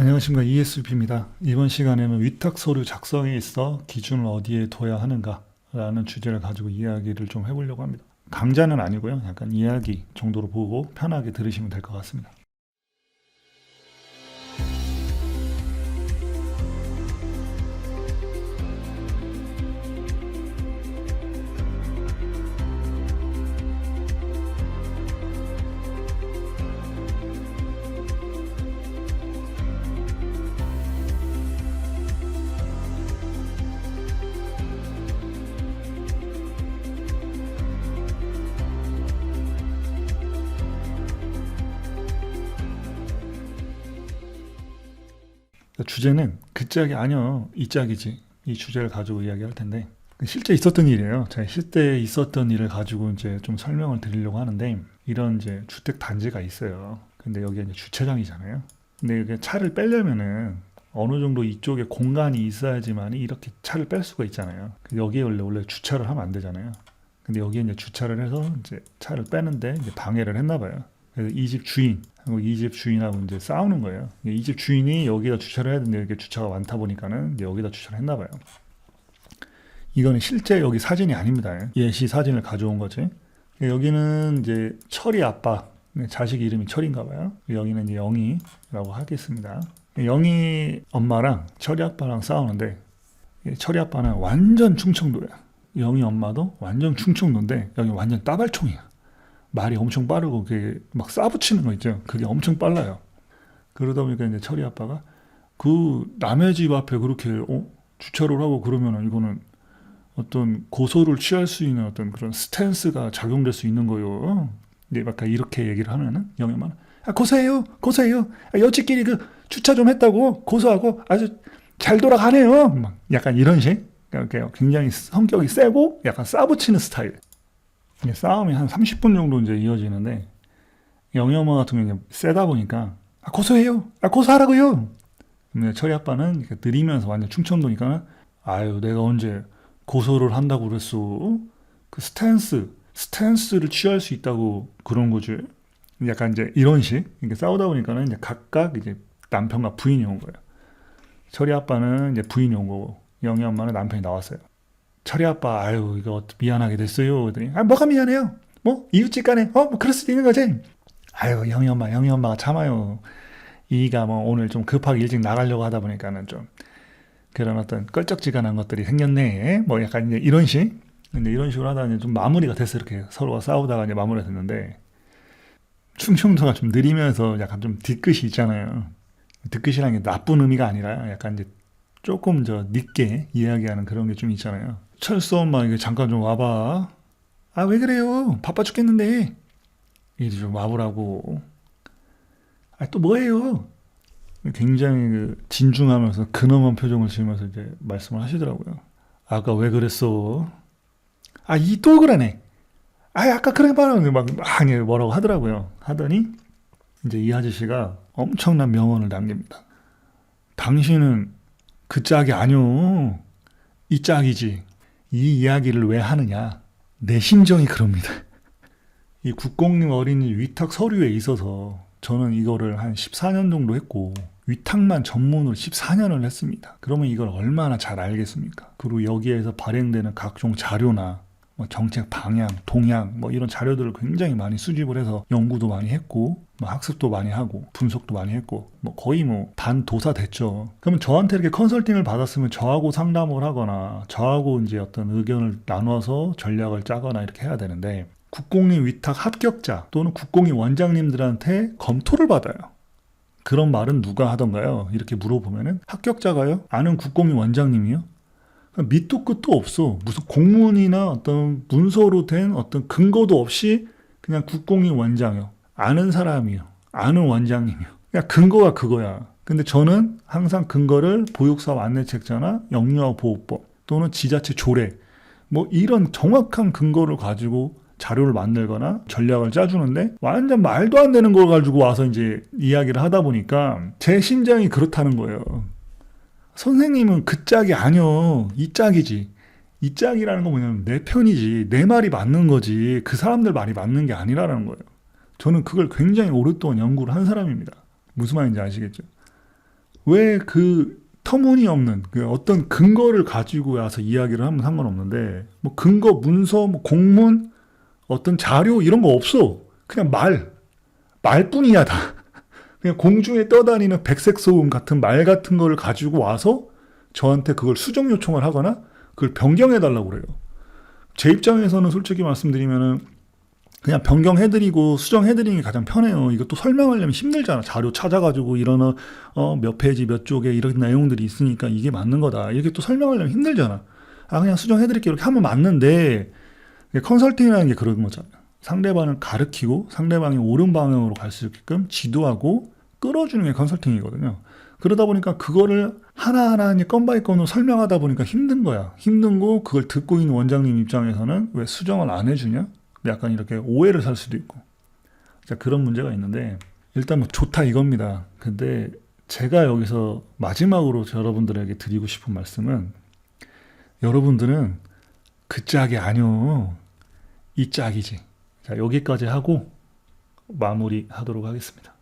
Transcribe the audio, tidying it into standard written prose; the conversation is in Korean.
안녕하십니까. ESP입니다. 이번 시간에는 위탁 서류 작성에 있어 기준을 어디에 둬야 하는가 라는 주제를 가지고 이야기를 좀 해보려고 합니다. 강좌는 아니고요. 약간 이야기 정도로 보고 편하게 들으시면 될 것 같습니다. 주제는 그 짝이 아니요, 이 짝이지. 이 주제를 가지고 이야기할 텐데 실제 있었던 일이에요. 제가 실제 있었던 일을 가지고 이제 좀 설명을 드리려고 하는데 이런 이제 주택 단지가 있어요. 근데 여기가 이제 주차장이잖아요. 근데 이게 차를 빼려면은 어느 정도 이쪽에 공간이 있어야지만 이렇게 차를 뺄 수가 있잖아요. 여기에 원래 주차를 하면 안 되잖아요. 근데 여기에 이제 주차를 해서 이제 차를 빼는데 이제 방해를 했나 봐요. 그래서 이 집 주인하고 이 집 주인하고 이제 싸우는 거예요. 이 집 주인이 여기다 주차를 해야 되는데 이렇게 주차가 많다 보니까는 이제 여기다 주차를 했나 봐요. 이거는 실제 여기 사진이 아닙니다. 예시 사진을 가져온 거지. 여기는 이제 철이 아빠, 자식 이름이 철인가 봐요. 여기는 이제 영희라고 하겠습니다. 영희 엄마랑 철이 아빠랑 싸우는데 철이 아빠는 완전 충청도야. 영희 엄마도 완전 충청도인데 여기 완전 따발총이야. 말이 엄청 빠르고 그게 막 싸붙이는 거 있죠. 그게 엄청 빨라요. 그러다 보니까 이제 철이 아빠가 그 남의 집 앞에 그렇게 주차를 하고 그러면 이거는 어떤 고소를 취할 수 있는 어떤 그런 스탠스가 작용될 수 있는 거요. 이제 약간 이렇게 얘기를 하면은 영애만 고소해요, 고소해요. 여지끼리 그 주차 좀 했다고 고소하고 아주 잘 돌아가네요. 막 약간 이런 식. 그러니까 굉장히 성격이 세고 약간 싸붙이는 스타일. 싸움이 한 30분 정도 이제 이어지는데 영희 엄마 같은 경우는 세다 보니까 고소해요, 고소하라고요. 근데 철이 아빠는 느리면서 완전 충청도니까 아유 내가 언제 고소를 한다고 그랬어. 그 스탠스를 취할 수 있다고 그런 거지. 약간 이제 이런 식. 이렇게 싸우다 보니까는 이제 각각 이제 남편과 부인이 온 거예요. 철이 아빠는 이제 부인이 온 거고 영희 엄마는 남편이 나왔어요. 철이 아빠 아유 이거 미안하게 됐어요. 그랬더니 뭐가 미안해요? 뭐 이웃집 간에 뭐 그럴 수도 있는 거지. 아유 영희 엄마가 참아요. 이가 뭐 오늘 좀 급하게 일찍 나가려고 하다 보니까는 좀 그런 어떤 껄쩍지근한 것들이 생겼네. 뭐 약간 이제 이런 식. 근데 이런 식으로 하다 이제 좀 마무리가 됐어. 이렇게 서로가 싸우다가 이제 마무리가 됐는데 충청도가 좀 느리면서 약간 좀 뒤끝이 있잖아요. 뒤끝이라는 게 나쁜 의미가 아니라 약간 이제 조금 늦게 이야기하는 그런 게 좀 있잖아요. 철수 엄마 이게 잠깐 좀 와봐. 왜 그래요? 바빠 죽겠는데. 이제 좀 와보라고. 또 뭐해요? 굉장히 진중하면서 근엄한 표정을 지으면서 이제 말씀을 하시더라고요. 아까 왜 그랬어? 이 또 그러네. 아까 그래 봐라. 막 뭐라고 하더라고요. 하더니 이제 이 아저씨가 엄청난 명언을 남깁니다. 당신은 그 짝이 아니오. 이 짝이지. 이 이야기를 왜 하느냐. 내 심정이 그럽니다. 이 국공립 어린이 위탁 서류에 있어서 저는 이거를 한 14년 정도 했고 위탁만 전문으로 14년을 했습니다. 그러면 이걸 얼마나 잘 알겠습니까? 그리고 여기에서 발행되는 각종 자료나 정책 방향, 동향 이런 자료들을 굉장히 많이 수집을 해서 연구도 많이 했고 학습도 많이 하고 분석도 많이 했고 거의 반도사 됐죠. 그러면 저한테 이렇게 컨설팅을 받았으면 저하고 상담을 하거나 저하고 이제 어떤 의견을 나눠서 전략을 짜거나 이렇게 해야 되는데 국공립 위탁 합격자 또는 국공립 원장님들한테 검토를 받아요. 그런 말은 누가 하던가요? 이렇게 물어보면은 합격자가요? 아는 국공립 원장님이요? 밑도 끝도 없어. 무슨 공문이나 어떤 문서로 된 어떤 근거도 없이 그냥 국공립 원장이요. 아는 사람이요. 아는 원장님이요. 그냥 근거가 그거야. 근데 저는 항상 근거를 보육사업 안내책자나 영유아보호법 또는 지자체 조례 이런 정확한 근거를 가지고 자료를 만들거나 전략을 짜주는데 완전 말도 안 되는 걸 가지고 와서 이제 이야기를 하다 보니까 제 심장이 그렇다는 거예요. 선생님은 그 짝이 아니요. 이 짝이지. 이 짝이라는 건 뭐냐면 내 편이지. 내 말이 맞는 거지. 그 사람들 말이 맞는 게 아니라는 거예요. 저는 그걸 굉장히 오랫동안 연구를 한 사람입니다. 무슨 말인지 아시겠죠? 왜 그 터무니없는 그 어떤 근거를 가지고 와서 이야기를 하면 상관없는데 뭐 근거, 문서, 뭐 공문, 어떤 자료 이런 거 없어. 그냥 말뿐이야 다. 그냥 공중에 떠다니는 백색 소음 같은 말 같은 거를 가지고 와서 저한테 그걸 수정 요청을 하거나 그걸 변경해 달라고 그래요. 제 입장에서는 솔직히 말씀드리면은 그냥 변경해드리고 수정해드리는 게 가장 편해요. 이것도 설명하려면 힘들잖아. 자료 찾아가지고 이런 몇 페이지 몇 쪽에 이런 내용들이 있으니까 이게 맞는 거다. 이렇게 또 설명하려면 힘들잖아. 아 그냥 수정해드릴게 이렇게 하면 맞는데 컨설팅이라는 게 그런 거잖아요. 상대방을 가르치고 상대방이 옳은 방향으로 갈 수 있게끔 지도하고 끌어주는 게 컨설팅이거든요. 그러다 보니까 그거를 하나하나 건 바이 건으로 설명하다 보니까 힘든 거야. 힘든 거 그걸 듣고 있는 원장님 입장에서는 왜 수정을 안 해주냐? 약간 이렇게 오해를 살 수도 있고. 자, 그런 문제가 있는데 일단 뭐 좋다 이겁니다. 근데 제가 여기서 마지막으로 여러분들에게 드리고 싶은 말씀은 여러분들은 그 짝이 아니요. 이 짝이지. 자, 여기까지 하고 마무리하도록 하겠습니다.